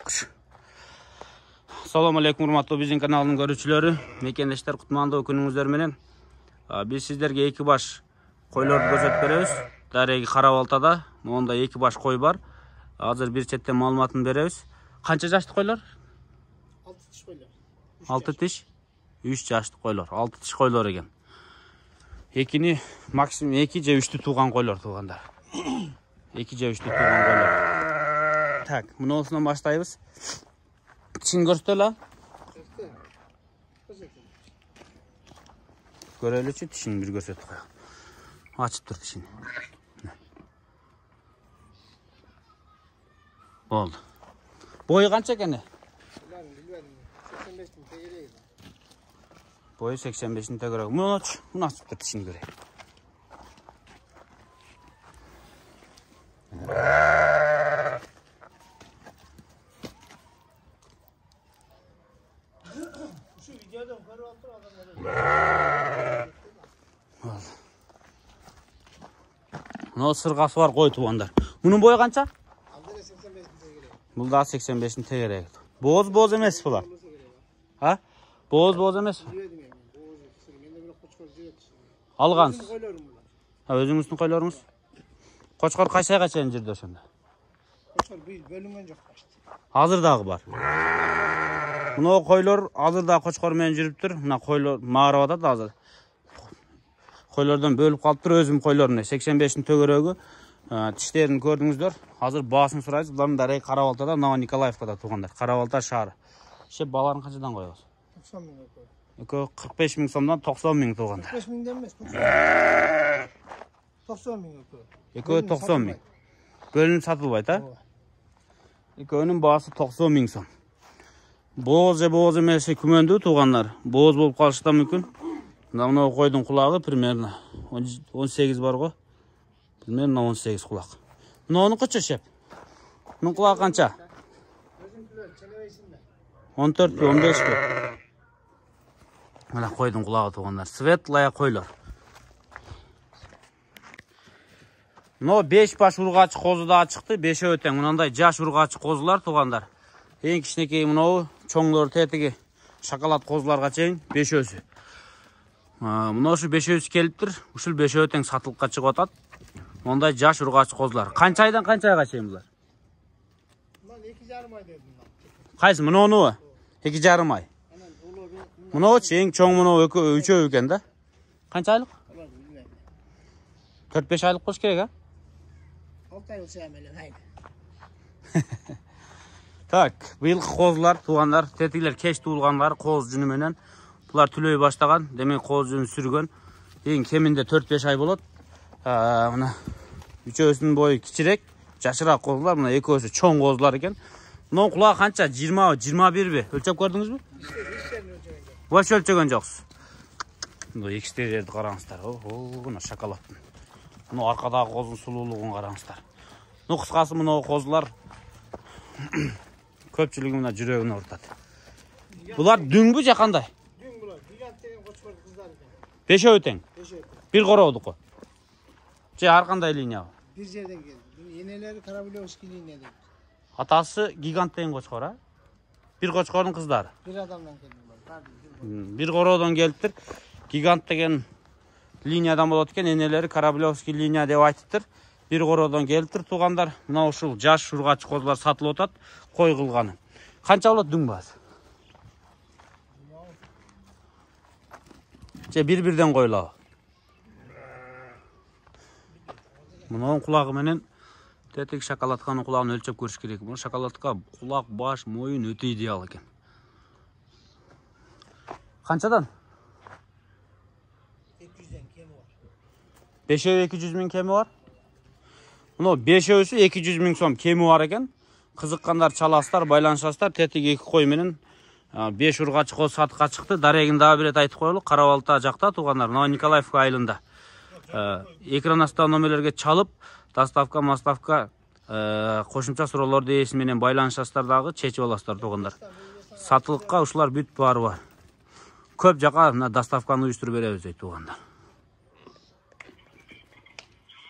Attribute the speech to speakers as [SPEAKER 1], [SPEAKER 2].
[SPEAKER 1] башлагыч. Assalamu alaikum урматтуу биздин каналдын көрүүчүлөрү, мекендештер, кутмандуу күнүңүздөр менен. Биз сиздерге эки баш койлорду көрсөтүп беребиз. Дареги Кара-Балтада монда эки баш кой бар. Азыр бир четтен маалыматын беребиз. Канча жаштык койлор?
[SPEAKER 2] 6 тиш койлор.
[SPEAKER 1] 6 тиш, 3 жаштык койлор, 6 тиш койлор экен. Экини максимум 2 же 3 тууган койлор туугандар. 2 же 3 тууган койлор. Так, мынусунан баштайбыз. Тишин көрсөтөлө. Көрөлүчү тишин бир көрсөтүп коелу. Ачып тур тишин. Болду. Бою канча экен? Бою 85'in тегерек. Муну ачып тур тишин көрөйүн.
[SPEAKER 2] Şu videoda görüp otur adamlar.
[SPEAKER 1] Мына сыргасы бар кой туугандар. Мунун бою канча?
[SPEAKER 2] Алдыра 85 тегерек.
[SPEAKER 1] Бул да 85'in тегерек. Боз эмес булар. Ha? Боз эмес. Алгансыз. Өзүңүздүн койлоруңуз. Кочкор кайсы айга чейин жүрдү ошондо?
[SPEAKER 2] Кочкор бул бөлүнгөн жок башты.
[SPEAKER 1] Азыр дагы бар. Мына койлор азыр да кочкор менен жүрүптүр. Мына койлор маарып атат азыр. Койлордон бөлүп калыптыр өзүм койлорун. 85'in төгөрөгү. Тиштерин көрдүңүздөр. Азыр баасын сурайбыз. Булардын дареги Кара-Балтада, Нова Николаевкада туугандар. Кара-Балта шаары. Шеп баларын канчадан коебуз?
[SPEAKER 2] 90 миң экөө.
[SPEAKER 1] Экөө 45 миң сомдон 90 миң туугандар.
[SPEAKER 2] 45 миңден эмес. 90 миң экөө.
[SPEAKER 1] Экөө 90 миң. Бөлүнүп сатылбайт, а? Экөөнүн баасы 90 миң сом. Боз же боз эмеси күмөндүү туугандар. Боз болуп калышы да мүмкүн. Мына койдун кулагы примерно 18 бар го. Примерно 18 кулак. Мунункучу шеп. Мунун кулагы канча? 14-15. Мына койдун кулагы туугандар. Светлая койлор. Но 5 баш ургачы козу да чыкты. 5 тең. Мынандай жаш ургачы козулар туугандар. Эң кичинекей мынау чоңдор тетиги шоколад козуларга чейин 5-өсү. Мына ушу 5-өсү келиптир. Ушул 5 тең сатылыкка чыгып атат. Мондай жаш ургачы козулар. Канча айдан канча айга чейин булар?
[SPEAKER 2] Мына 2,5 ай дедим.
[SPEAKER 1] Кайсы мунунубу? 2,5 ай. Мунучу эң чоң муну үчөө экен да. Канча айлык? 4-5 айлык болуш керек, а?
[SPEAKER 2] 6 ай болсо эмеле.
[SPEAKER 1] Так, быйылкы козулар туугандар, тетигилер кеч туулгандар коз жүнү менен. Булар түлөй баштаган, демек коз жүнү сүргөн. Эң кеминде 4-5 ай болот. Мына үчөөсүнүн бою кичирээк, жашыраак козулар, мына экөөсү чоң козулар экен. Мунун кулагы канча? 20-21 өлчөп көрдүңүзбү? Бош өлчөгөн жоксуз. Мына экстерьерди караңыздар. Мына шоколадтын. Мына аркадагы коздун сулуулугун караңыздар. Мына кыскасы мына козулар көпчүлүгү мына жүрөгүнө уртат. Булар дүңбү же кандай?
[SPEAKER 2] Дүң булар. Гигант деген кочкор кыздар экен.
[SPEAKER 1] 5 тең.
[SPEAKER 2] 5 тең.
[SPEAKER 1] Бир короодуку. Же ар кандай линия?
[SPEAKER 2] Бир жерден келди. Энелери Кораблевский линияда.
[SPEAKER 1] Атасы гигант деген кочкор, а? Бир кочкордун кыздары.
[SPEAKER 2] Бир адамдан келди булар.
[SPEAKER 1] Бир короодон келиптир. Гигант деген линиядан болот экен, энелери Кораблевский линия деп айтыптыр. Бир короодон келиптир туугандар. Мына ушул жаш ургачы козулар сатылып атат, кой кылганы. Канча болот дүң баасы? Же бир-бирден койлабы? Мунун кулагы менен тетик шоколадканын кулагын өлчөп көрүш керек. Бул шоколадка кулак, баш, моюн өтө идеал экен. Канчадан?
[SPEAKER 2] 200ден кеми бар.
[SPEAKER 1] 200 миң кеми бар. Мына 5-өсү 200 миң сом кеми бар экен. Кызыккандар чаласыздар, байланышасыздар. Тетик 2 кой менен 5 ургачы коз сатыкка чыкты. Дарегин дагы бир рет айтып коелу. Кара-Балта жакта туугандар, Нова Николаевка айылында. Экран астагы номерлерге чалып, доставка, маставка, кошумча суроолорду ээси менен байланышасыздар дагы, чечип аласыздар туугандар. Сатылыкка ушулар бүт баары бар. Көп жака доставканы уюштуруп беребиз дейт туугандар.